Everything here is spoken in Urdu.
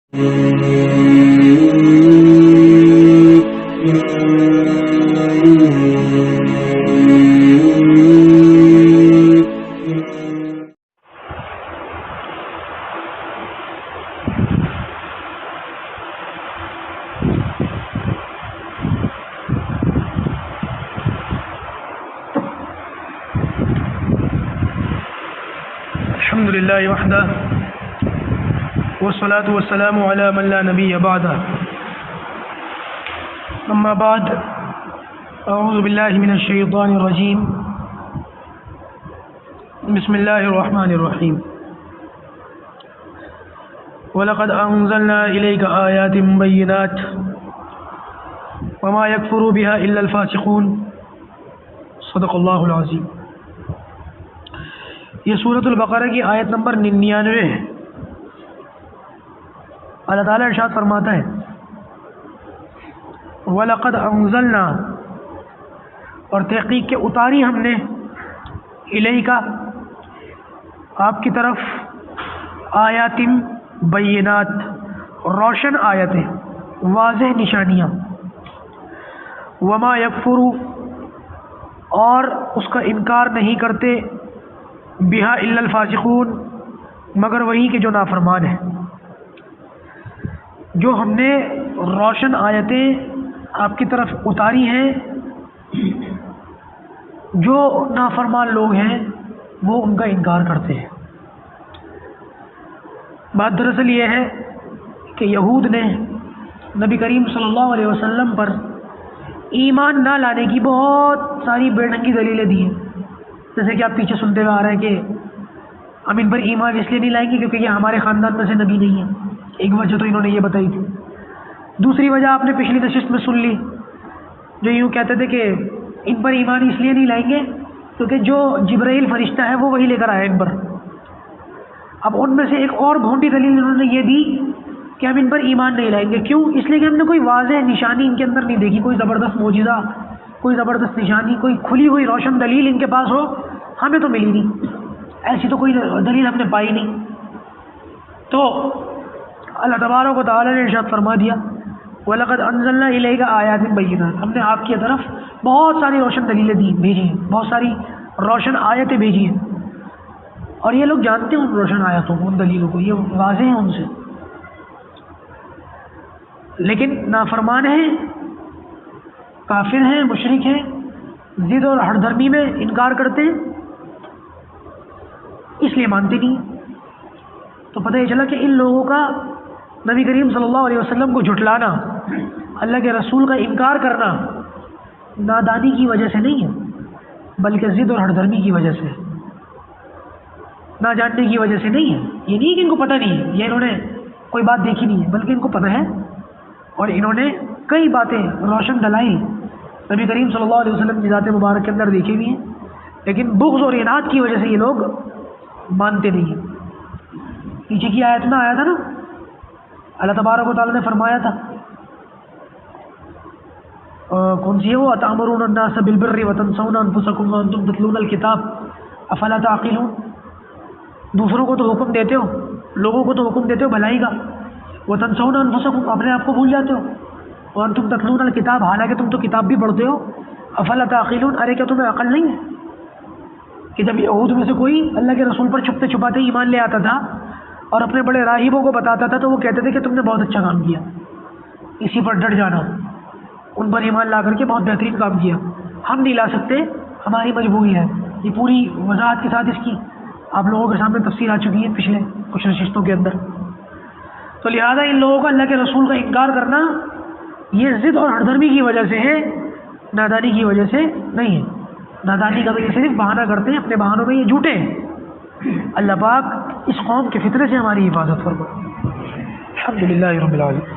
الحمد لله وحده والصلاة والسلام على من لا نبي بعده أما بعد أعوذ بالله من الشيطان الرجيم بسم الله الرحمن الرحيم وَلَقَدْ أَنزَلْنَا إِلَيْكَ آيَاتٍ مُبَيِّنَاتٍ وَمَا يَكْفُرُ بِهَا إِلَّا الْفَاسِقُونَ صدق اللہ العظیم۔ یہ سورۃ البقرہ کی آیت نمبر 99 ہے۔ اللہ تعالیٰ ارشاد فرماتا ہے وَلَقَدْ أَنزَلْنَا، اور تحقیق کے اتاری ہم نے، الیکا، آپ کی طرف، آیات بینات، روشن آیتیں، واضح نشانیاں، وما یکفر، اور اس کا انکار نہیں کرتے، بہا الا الفاسقون، مگر وہی کہ جو نافرمان ہیں۔ جو ہم نے روشن آیتیں آپ کی طرف اتاری ہیں، جو نافرمان لوگ ہیں وہ ان کا انکار کرتے ہیں۔ بات دراصل یہ ہے کہ یہود نے نبی کریم صلی اللہ علیہ وسلم پر ایمان نہ لانے کی بہت ساری بے ڈھنگی دلیلیں دی ہیں، جیسے کہ آپ پیچھے سنتے ہوئے آ رہے ہیں کہ ہم ان پر ایمان اس لیے نہیں لائیں گے کیونکہ یہ ہمارے خاندان میں سے نبی نہیں ہے۔ ایک وجہ تو انہوں نے یہ بتائی تھی۔ دوسری وجہ آپ نے پچھلی نشست میں سن لی، جو یوں کہتے تھے کہ ان پر ایمان اس لیے نہیں لائیں گے کیونکہ جو جبرائیل فرشتہ ہے وہ وہی لے کر آیا ان پر۔ اب ان میں سے ایک اور بھونڈی دلیل انہوں نے یہ دی کہ ہم ان پر ایمان نہیں لائیں گے۔ کیوں؟ اس لیے کہ ہم نے کوئی واضح نشانی ان کے اندر نہیں دیکھی، کوئی زبردست معجزہ، کوئی زبردست نشانی، کوئی کھلی ہوئی روشن دلیل ان کے پاس ہو، ہمیں تو ملی نہیں، ایسی تو کوئی دلیل ہم نے پائی نہیں۔ تو اللہ تبارک و تعالیٰ نے ارشاد فرما دیا وَلَقَدْ أَنزَلْنَا إِلَيْكَ آيَاتٍ بَيِّنَاتٍ، ہم نے آپ کی طرف بہت ساری روشن دلیلیں بھیجی ہیں، بہت ساری روشن آیتیں بھیجی ہیں، اور یہ لوگ جانتے ہیں ان روشن آیتوں کو، ان دلیلوں کو، یہ واضح ہیں ان سے، لیکن نافرمان ہیں، کافر ہیں، مشرک ہیں، ضد اور ہٹ دھرمی میں انکار کرتے ہیں، اس لیے مانتے نہیں۔ تو پتہ یہ چلا کہ ان لوگوں کا نبی کریم صلی اللہ علیہ وسلم کو جھٹلانا، اللہ کے رسول کا انکار کرنا نادانی کی وجہ سے نہیں ہے، بلکہ ضد اور ہٹ دھرمی کی وجہ سے، نہ جاننے کی وجہ سے نہیں ہے۔ یہ نہیں کہ ان کو پتہ نہیں ہے، یہ انہوں نے کوئی بات دیکھی نہیں ہے، بلکہ ان کو پتہ ہے، اور انہوں نے کئی باتیں روشن دلائل نبی کریم صلی اللہ علیہ وسلم کی ذات مبارک کے اندر دیکھی ہوئی ہیں، لیکن بغض اور اناد کی وجہ سے یہ لوگ مانتے نہیں ہیں۔ پیچھے کی آیت میں آیا تھا نا، اللہ تبارک و تعالیٰ نے فرمایا تھا، کون سی ہے وہ، أَتَأْمُرُونَ النَّاسَ بِالْبِرِّ وَتَنْسَوْنَ أَنفُسَكُمْ وَأَنْتُمْ تَتْلُونَ الْكِتَابَ أَفَلَا تَعْقِلُونَ، دوسروں کو تو حکم دیتے ہو، لوگوں کو تو حکم دیتے ہو بھلائی کا، وَتَنْسَوْنَ أَنفُسَكُمْ، اپنے آپ کو بھول جاتے ہو، وَأَنْتُمْ تَتْلُونَ الْكِتَابَ، حالانکہ تم تو کتاب بھی پڑھتے ہو، أَفَلَا تَعْقِلُونَ، ارے کیا تمہیں عقل نہیں ہے؟ کہ جب یہود میں سے کوئی اللہ کے رسول پر چھپتے چھپاتے ایمان لے آتا تھا اور اپنے بڑے راہبوں کو بتاتا تھا تو وہ کہتے تھے کہ تم نے بہت اچھا کام کیا، اسی پر ڈٹ جانا، ان پر ایمان لا کر کے بہت بہترین کام کیا، ہم نہیں لا سکتے، ہماری مجبوری ہے۔ یہ پوری وضاحت کے ساتھ اس کی آپ لوگوں کے سامنے تفسیر آ چکی ہے پچھلے کچھ نشستوں کے اندر۔ تو لہٰذا ان لوگوں کا اللہ کے رسول کا انکار کرنا یہ ضد اور ہٹ دھرمی کی وجہ سے ہے، نادانی کی وجہ سے نہیں ہے۔ نادانی کا تو یہ صرف بہانہ کرتے ہیں، اپنے بہانوں میں یہ جھوٹے ہیں۔ اللہ پاک اس قوم کے فتنے سے ہماری حفاظت فرمائے۔ الحمدللہ رب العالمین۔